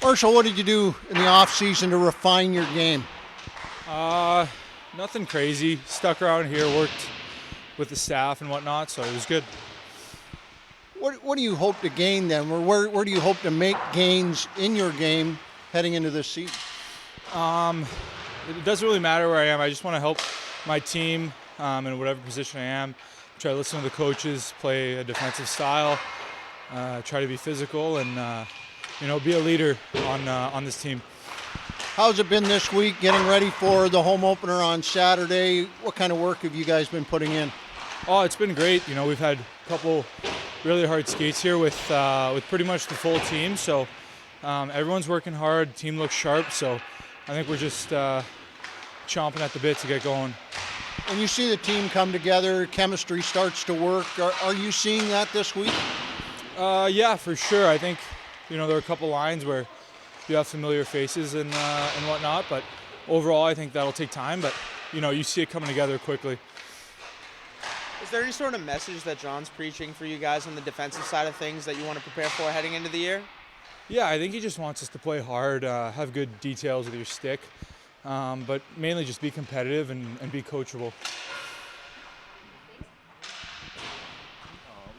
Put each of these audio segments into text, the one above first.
Marshall, what did you do in the off season to refine your game? Nothing crazy. Stuck around here, worked with the staff and whatnot, so it was good. What do you hope to gain then, or where do you hope to make gains in your game heading into this season? It doesn't really matter where I am. I just want to help my team in whatever position I am. Try to listen to the coaches, play a defensive style, try to be physical, and be a leader on this team. How's it been this week getting ready for the home opener on Saturday? What kind of work have you guys been putting in? Oh, it's been great. We've had a couple really hard skates here with pretty much the full team. So everyone's working hard. The team looks sharp. So I think we're just chomping at the bit to get going. When you see the team come together, chemistry starts to work. Are you seeing that this week? Yeah, for sure. I think there are a couple lines where you have familiar faces and whatnot, but overall I think that'll take time. But you see it coming together quickly. Is there any sort of message that John's preaching for you guys on the defensive side of things that you want to prepare for heading into the year? Yeah, I think he just wants us to play hard, have good details with your stick, but mainly just be competitive and be coachable.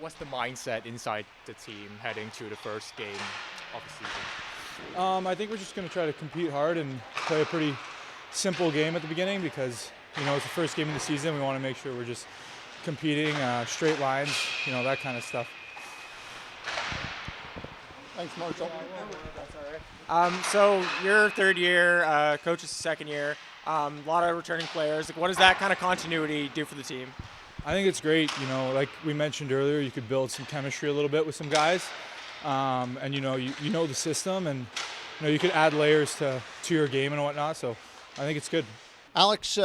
What's the mindset inside the team heading to the first game of the season? I think we're just going to try to compete hard and play a pretty simple game at the beginning because, it's the first game of the season. We want to make sure we're just competing, straight lines, that kind of stuff. Thanks, Marshall. So your third year, coach's second year, a lot of returning players. What does that kind of continuity do for the team? I think it's great. Like we mentioned earlier, you could build some chemistry a little bit with some guys. And you know the system, and you could add layers to your game and whatnot. So I think it's good. Alex,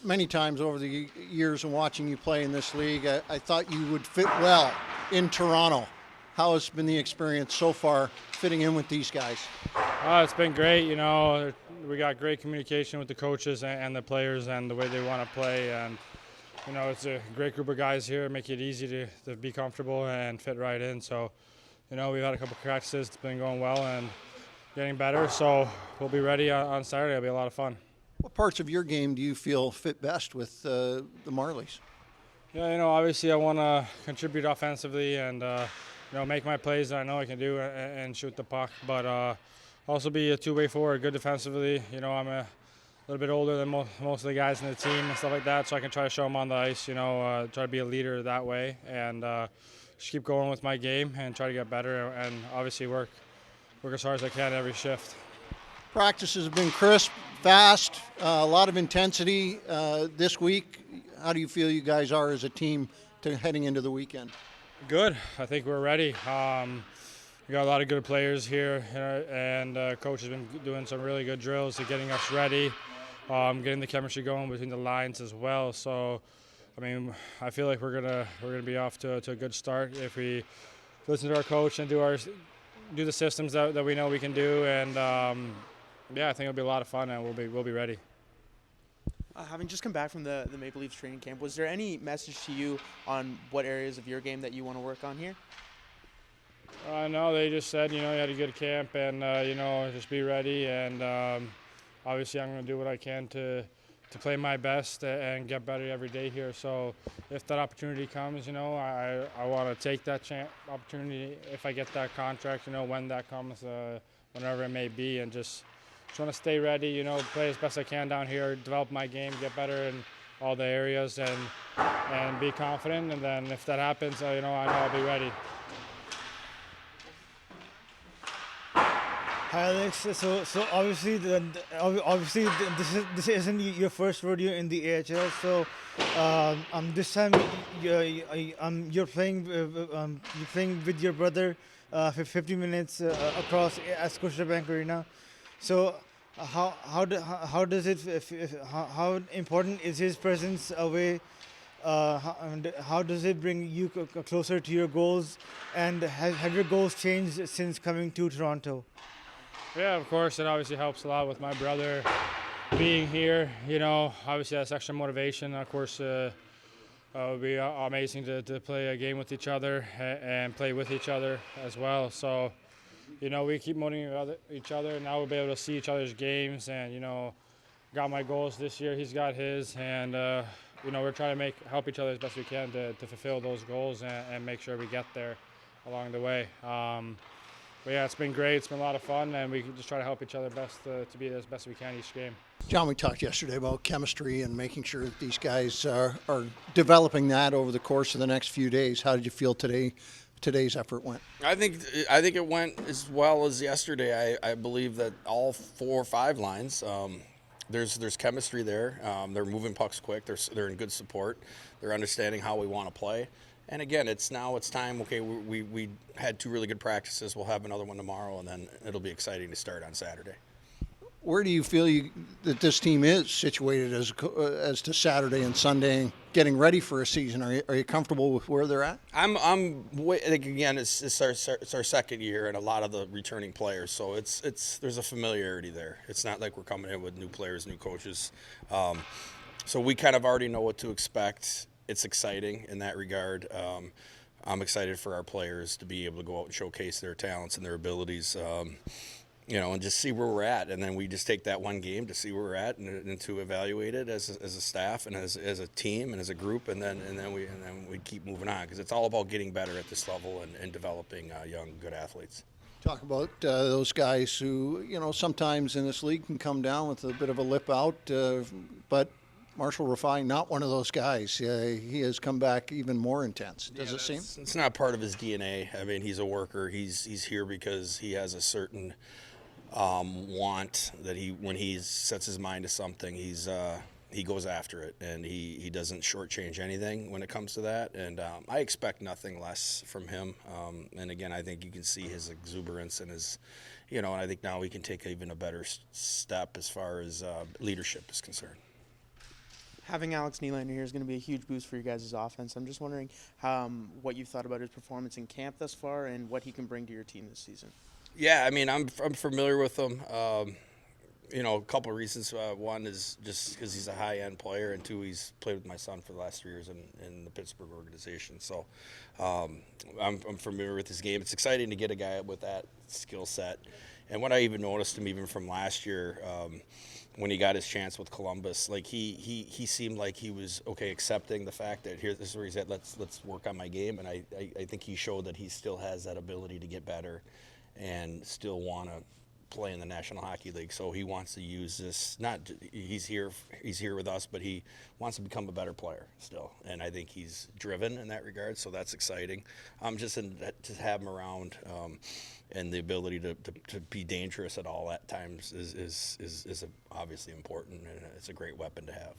many times over the years and watching you play in this league, I thought you would fit well in Toronto. How has been the experience so far fitting in with these guys? It's been great. We got great communication with the coaches and the players and the way they want to play. And it's a great group of guys here, make it easy to be comfortable and fit right in. So. We've had a couple of practices. It's been going well and getting better. So we'll be ready on Saturday. It'll be a lot of fun. What parts of your game do you feel fit best with the Marlies? Yeah, obviously I want to contribute offensively and, make my plays that I know I can do and shoot the puck. But also be a two-way forward, good defensively. I'm a little bit older than most of the guys in the team and stuff like that, so I can try to show them on the ice, try to be a leader that way. And just keep going with my game and try to get better and obviously work as hard as I can every shift. Practices have been crisp, fast, a lot of intensity this week. How do you feel you guys are as a team heading into the weekend? Good. I think we're ready. We got a lot of good players here, and coach has been doing some really good drills to getting us ready, getting the chemistry going between the lines as well. So. I feel like we're gonna be off to a good start if we listen to our coach and do the systems that we know we can do. And I think it'll be a lot of fun and we'll be ready. Having just come back from the Maple Leafs training camp, was there any message to you on what areas of your game that you want to work on here? No, they just said you had a good camp and just be ready. And obviously I'm going to do what I can to play my best and get better every day here. So if that opportunity comes, I want to take that opportunity if I get that contract, when that comes, whenever it may be, and just want to stay ready, play as best I can down here, develop my game, get better in all the areas and be confident. And then if that happens, I know I'll be ready. Hi Alex. So obviously this isn't your first rodeo in the AHL. So this time you're playing with your brother for 50 minutes across at Scotiabank Arena. So how important is his presence away? How does it bring you closer to your goals? And have your goals changed since coming to Toronto? Yeah, of course, it obviously helps a lot with my brother being here. Obviously that's extra motivation. Of course, it would be amazing to play a game with each other and play with each other as well. So we keep motivating each other. Now we'll be able to see each other's games, and got my goals this year. He's got his, and we're trying to help each other as best we can to fulfill those goals and make sure we get there along the way. But yeah, it's been great. It's been a lot of fun, and we just try to help each other best to be as best we can each game. John, we talked yesterday about chemistry and making sure that these guys are developing that over the course of the next few days. How did you feel today's effort went? I think it went as well as yesterday. I believe that all 4 or 5 lines, there's chemistry there. They're moving pucks quick. They're in good support. They're understanding how we want to play. And again, it's time. Okay, we had 2 really good practices. We'll have another one tomorrow, and then it'll be exciting to start on Saturday. Where do you feel that this team is situated as to Saturday and Sunday and getting ready for a season? Are you comfortable with where they're at? Again, it's our second year, and a lot of the returning players, so there's a familiarity there. It's not like we're coming in with new players, new coaches, so we kind of already know what to expect. It's exciting in that regard. I'm excited for our players to be able to go out and showcase their talents and their abilities. And just see where we're at, and then we just take that one game to see where we're at and to evaluate it as a staff and as a team and as a group, and then we keep moving on, because it's all about getting better at this level and developing young, good athletes. Talk about those guys who sometimes in this league can come down with a bit of a lip out, but Marshall Rifai, not one of those guys. He has come back even more intense. Does it seem? It's not part of his DNA. I mean, he's a worker. He's here because he has a certain want that when he sets his mind to something, he goes after it, and he doesn't shortchange anything when it comes to that. And I expect nothing less from him. And again, I think you can see his exuberance and his, and I think now we can take even a better step as far as leadership is concerned. Having Alex Nylander here is going to be a huge boost for you guys' offense. I'm just wondering what you've thought about his performance in camp thus far and what he can bring to your team this season. Yeah, I mean, I'm familiar with him. A couple of reasons. One is just because he's a high-end player, and 2, he's played with my son for the last 3 years in the Pittsburgh organization. So I'm familiar with his game. It's exciting to get a guy with that skill set. And what I even noticed him even from last year, when he got his chance with Columbus, like he seemed like he was accepting the fact that this is where he's at. Let's work on my game, and I think he showed that he still has that ability to get better and still want to play in the National Hockey League. So he wants to use this. He's here with us, but he wants to become a better player still. And I think he's driven in that regard. So that's exciting. To have him around, and the ability to be dangerous at all at times is obviously important, and it's a great weapon to have.